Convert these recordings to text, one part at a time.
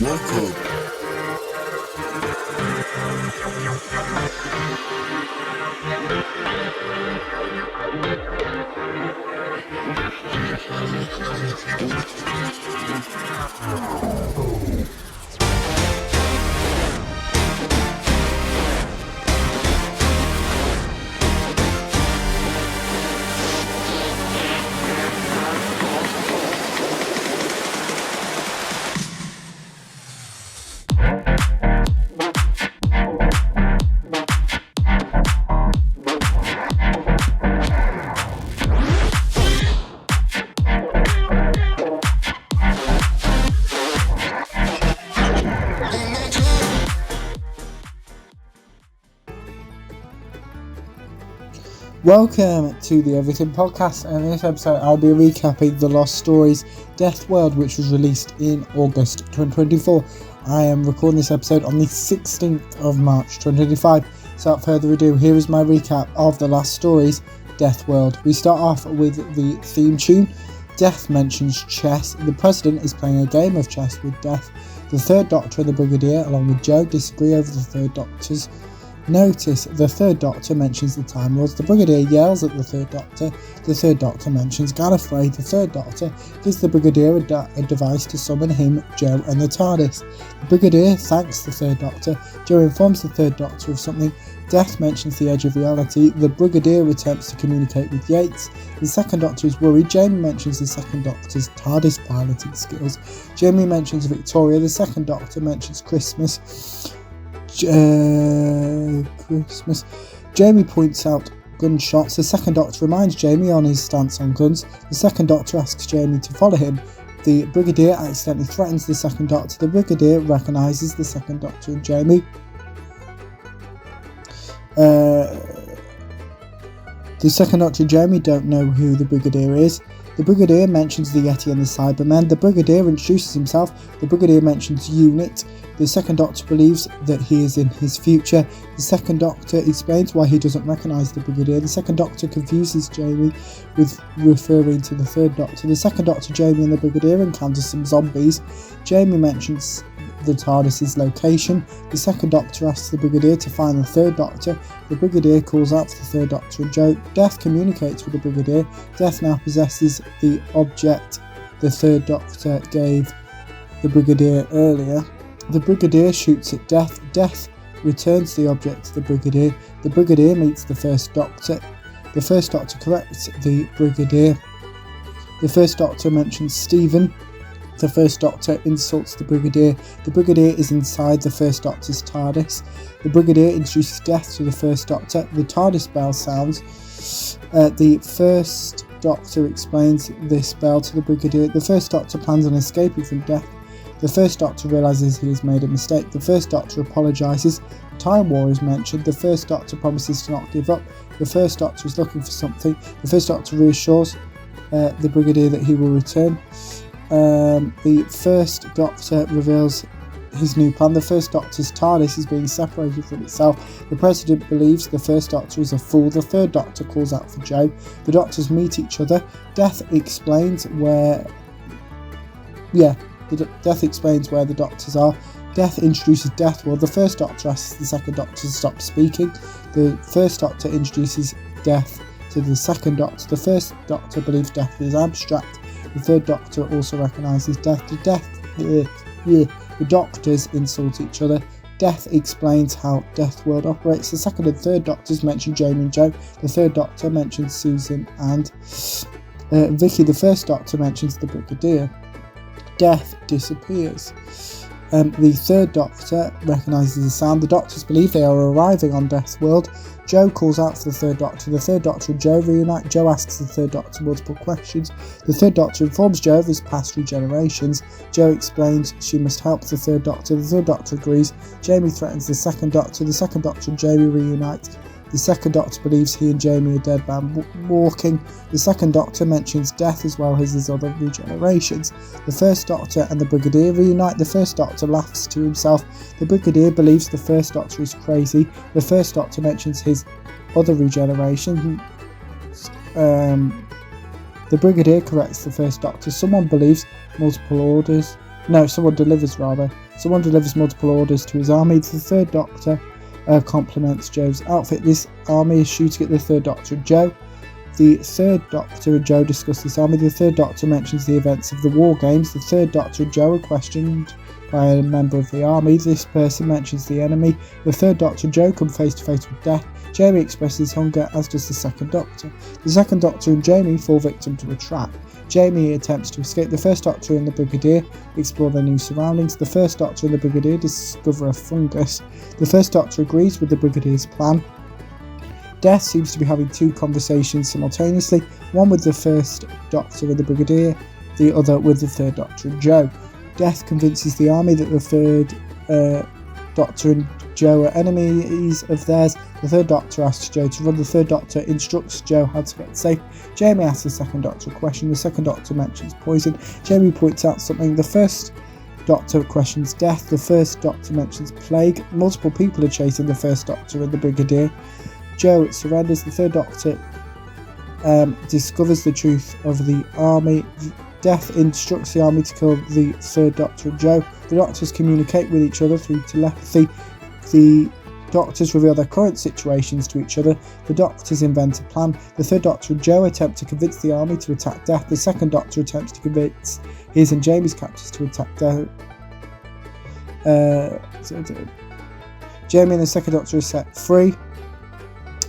Welcome. Welcome to the Everything Podcast, and in this episode I'll be recapping The Lost Stories Deathworld, which was released in August 2024. I am recording this episode on the 16th of March 2025, so without further ado, here is my recap of The Lost Stories Deathworld. We start off with the theme tune. Death mentions chess. The President is playing a game of chess with Death. The Third Doctor and the Brigadier, along with Joe, disagree over the Third Doctor's notice. The Third Doctor mentions the Time Lords. The Brigadier yells at the Third Doctor. The Third Doctor mentions Gallifrey. The Third Doctor gives the Brigadier a device to summon him, Joe, and the TARDIS. The Brigadier thanks the Third Doctor. Joe informs the Third Doctor of something. Death mentions the edge of reality. The Brigadier attempts to communicate with Yates. The Second Doctor is worried. Jamie mentions the Second Doctor's TARDIS piloting skills. Jamie mentions Victoria. The Second Doctor mentions Christmas. Jamie points out gunshots. The Second Doctor reminds Jamie on his stance on guns. The Second Doctor asks Jamie to follow him. The Brigadier accidentally threatens the Second Doctor. The Brigadier recognises the Second Doctor and Jamie. The Second Doctor and Jamie don't know who the Brigadier is. The Brigadier mentions the Yeti and the Cybermen. The Brigadier introduces himself. The Brigadier mentions UNIT. The Second Doctor believes that he is in his future. The Second Doctor explains why he doesn't recognise the Brigadier. The Second Doctor confuses Jamie with referring to the Third Doctor. The Second Doctor, Jamie and the Brigadier encounter some zombies. Jamie mentions the TARDIS's location. The Second Doctor asks the Brigadier to find the Third Doctor. The Brigadier calls out for the Third Doctor and Joe. Death communicates with the Brigadier. Death now possesses the object the Third Doctor gave the Brigadier earlier. The Brigadier shoots at Death. Death returns the object to the Brigadier. The Brigadier meets the First Doctor. The First Doctor corrects the Brigadier. The First Doctor mentions Stephen. The First Doctor insults the Brigadier. The Brigadier is inside the First Doctor's TARDIS. The Brigadier introduces Death to the First Doctor. The TARDIS bell sounds. The First Doctor explains this bell to the Brigadier. The First Doctor plans on escaping from Death. The First Doctor realises he has made a mistake. The First Doctor apologises. The Time War is mentioned. The First Doctor promises to not give up. The First Doctor is looking for something. The First Doctor reassures the Brigadier that he will return. The First Doctor reveals his new plan. The First Doctor's TARDIS is being separated from itself. The President believes the First Doctor is a fool. The Third Doctor calls out for Joe. The Doctors meet each other. Death explains where the Doctors are. Death introduces Deathworld. The First Doctor asks the Second Doctor to stop speaking. The First Doctor introduces Death to the Second Doctor. The First Doctor believes Death is abstract. The Third Doctor also recognises Death. The Doctors insult each other. Death explains how Deathworld operates. The Second and Third Doctors mention Jamie and Joe. The Third Doctor mentions Susan and Vicky. The First Doctor mentions the Brigadier. Death disappears. The Third Doctor recognises the sound. The Doctors believe they are arriving on Deathworld. Joe calls out for the Third Doctor. The Third Doctor and Joe reunite. Joe asks the Third Doctor multiple questions. The Third Doctor informs Joe of his past regenerations. Joe explains she must help the Third Doctor. The Third Doctor agrees. Jamie threatens the Second Doctor. The Second Doctor and Jamie reunite. The Second Doctor believes he and Jamie are dead man walking. The Second Doctor mentions Death as well as his other regenerations. The First Doctor and the Brigadier reunite. The First Doctor laughs to himself. The Brigadier believes the First Doctor is crazy. The First Doctor mentions his other regeneration. The Brigadier corrects the First Doctor. Someone delivers Someone delivers multiple orders to his army. The third Doctor compliments Joe's outfit. This army is shooting at the third Doctor and Joe. The third Doctor and Joe discuss this army. The third Doctor mentions the events of the War Games. The third Doctor and Joe are questioned by a member of the army. This person mentions the enemy. The third Doctor and Joe come face to face with death. Jamie expresses hunger, as does the second Doctor. The second Doctor and Jamie fall victim to a trap. Jamie attempts to escape. The first Doctor and the Brigadier explore their new surroundings. The first Doctor and the Brigadier discover a fungus. The first Doctor agrees with the Brigadier's plan. Death seems to be having two conversations simultaneously, one with the first Doctor and the Brigadier, the other with the third Doctor and Joe. Death convinces the army that the third Doctor and Joe are enemies of theirs. The third Doctor asks Joe to run. The third Doctor instructs Joe how to get safe. Jamie asks the second Doctor a question. The second Doctor mentions poison. Jamie points out something. The first Doctor questions death. The first Doctor mentions plague. Multiple people are chasing the first Doctor and the Brigadier. Joe surrenders. The third Doctor discovers the truth of the army. Death instructs the army to kill the third Doctor and Joe. The Doctors communicate with each other through telepathy. The Doctors reveal their current situations to each other. The Doctors invent a plan. The third Doctor and Joe attempt to convince the army to attack Death. The second Doctor attempts to convince his and Jamie's captors to attack Death. Jamie and the second Doctor are set free.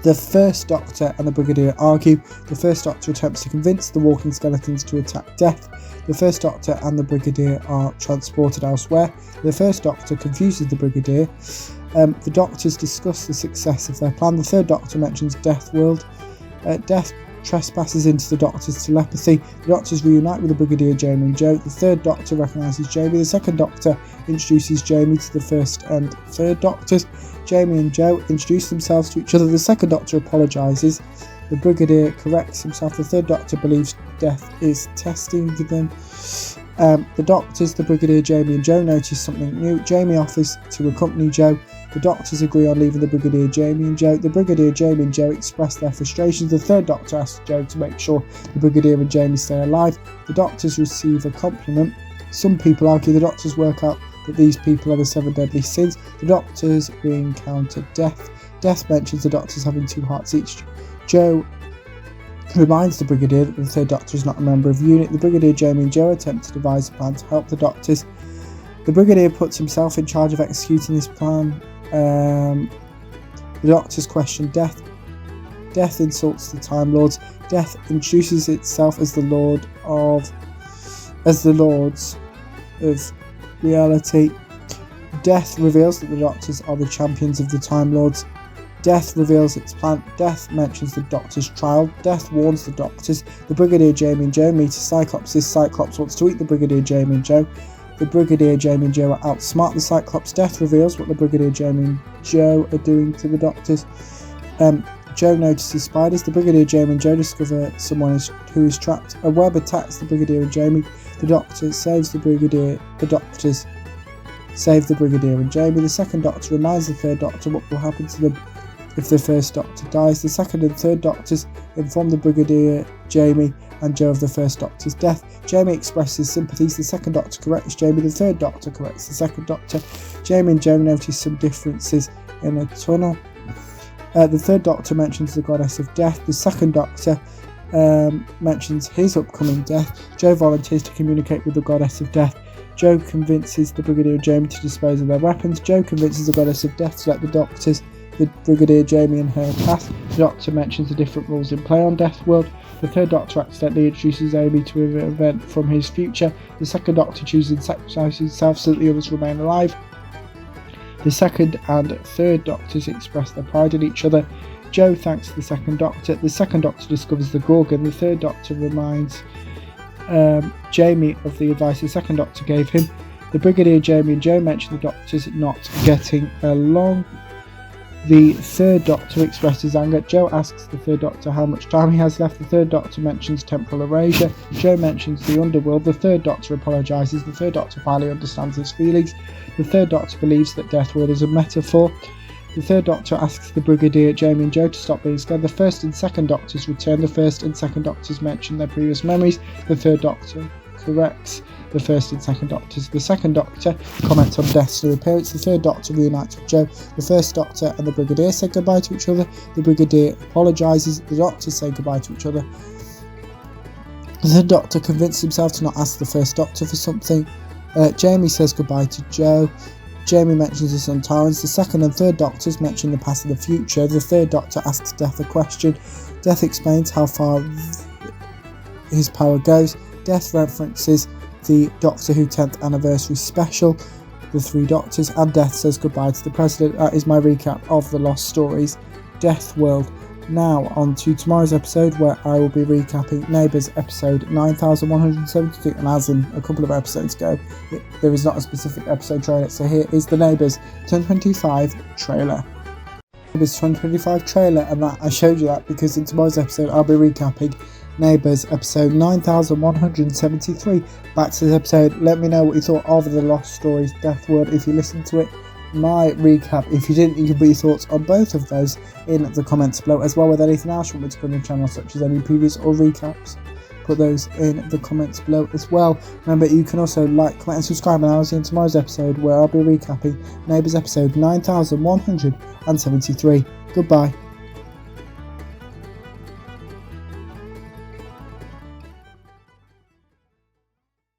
The first Doctor and the Brigadier argue. The first Doctor attempts to convince the walking skeletons to attack Death. The first Doctor and the Brigadier are transported elsewhere. The first Doctor confuses the Brigadier. The Doctors discuss the success of their plan. The third Doctor mentions Deathworld. Death trespasses into the Doctor's telepathy. The Doctors reunite with the Brigadier, Jamie and Joe. The third Doctor recognises Jamie. The second Doctor introduces Jamie to the first and third Doctors. Jamie and Joe introduce themselves to each other. The second Doctor apologises. The Brigadier corrects himself. The third Doctor believes Death is testing them. The Doctors, the Brigadier, Jamie and Joe notice something new. Jamie offers to accompany Joe. The Doctors agree on leaving the Brigadier, Jamie and Joe. The Brigadier, Jamie and Joe express their frustrations. The third Doctor asks Joe to make sure the Brigadier and Jamie stay alive. The Doctors receive a compliment. Some people argue the Doctors work out that these people are the 7 deadly sins. The Doctors re-encounter Death. Death mentions the Doctors having 2 hearts each. Joe reminds the Brigadier that the third Doctor is not a member of the unit. The Brigadier, Jamie and Joe attempt to devise a plan to help the Doctors. The Brigadier puts himself in charge of executing this plan. The Doctors question Death. Death insults the Time Lords. Death introduces itself as the Lords of reality. Death reveals that the Doctors are the champions of the Time Lords. Death reveals its plan. Death mentions the Doctor's trial. Death warns the Doctors. The Brigadier, Jamie and Joe meet a Cyclops. This Cyclops wants to eat the Brigadier, Jamie and Joe. The Brigadier, Jamie and Joe are outsmart the Cyclops. Death reveals what the Brigadier, Jamie and Joe are doing to the Doctors. Joe notices spiders. The Brigadier, Jamie and Joe discover someone who is trapped. A web attacks the Brigadier and Jamie. The Doctor saves the Brigadier. The Doctors save the Brigadier and Jamie. The second Doctor reminds the third Doctor what will happen to them if the first Doctor dies. The second and third Doctors inform the Brigadier, Jamie and Joe of the first Doctor's death. Jamie expresses sympathies. The second Doctor corrects Jamie. The third Doctor corrects the second Doctor. Jamie and Joe notice some differences in a tunnel. The third Doctor mentions the Goddess of Death. The second Doctor mentions his upcoming death. Joe volunteers to communicate with the Goddess of Death. Joe convinces the Brigadier and Jamie to dispose of their weapons. Joe convinces the Goddess of Death to let the Doctors, the Brigadier, Jamie and her pass. The Doctor mentions the different rules in play on Deathworld. The third Doctor accidentally introduces Amy to an event from his future. The second Doctor chooses to sacrifice himself so that the others remain alive. The second and third Doctors express their pride in each other. Joe thanks the second Doctor. The second Doctor discovers the Gorgon. The third Doctor reminds Jamie of the advice the second Doctor gave him. The Brigadier, Jamie and Joe mention the Doctors not getting along. The third Doctor expresses anger. Joe asks the third Doctor how much time he has left. The third Doctor mentions temporal erasure. Joe mentions the underworld. The third Doctor apologises. The third Doctor finally understands his feelings. The third Doctor believes that Deathworld is a metaphor. The third Doctor asks the Brigadier, Jamie and Joe to stop being scared. The first and second Doctors return. The first and second Doctors mention their previous memories. The third Doctor corrects the first and second Doctors. The second Doctor comments on Death's new appearance. The third Doctor reunites with Jo. The first Doctor and the Brigadier say goodbye to each other. The Brigadier apologises. The Doctors say goodbye to each other. The third Doctor convinces himself to not ask the first Doctor for something. Jamie says goodbye to Jo. Jamie mentions his son Torrance. The second and third Doctors mention the past and the future. The third Doctor asks Death a question. Death explains how far his power goes. Death references the Doctor Who 10th anniversary special, The Three Doctors, and Death says goodbye to the President. That is my recap of the Lost Stories, Deathworld. Now on to tomorrow's episode, where I will be recapping Neighbours episode 9172, and as in a couple of episodes ago, there is not a specific episode trailer, so here is the Neighbours 2025 trailer. Neighbours 2025 trailer, and that I showed you that because in tomorrow's episode I'll be recapping Neighbours episode 9173. Back to this episode, let me know what you thought of the Lost Stories Deathworld if you listened to it. My recap, if you didn't, you can put your thoughts on both of those in the comments below, as well with anything else you want me to put on the channel, such as any previews or recaps. Put those in the comments below as well. Remember, you can also like, comment and subscribe, and I'll see you in tomorrow's episode where I'll be recapping Neighbours episode 9173. Goodbye.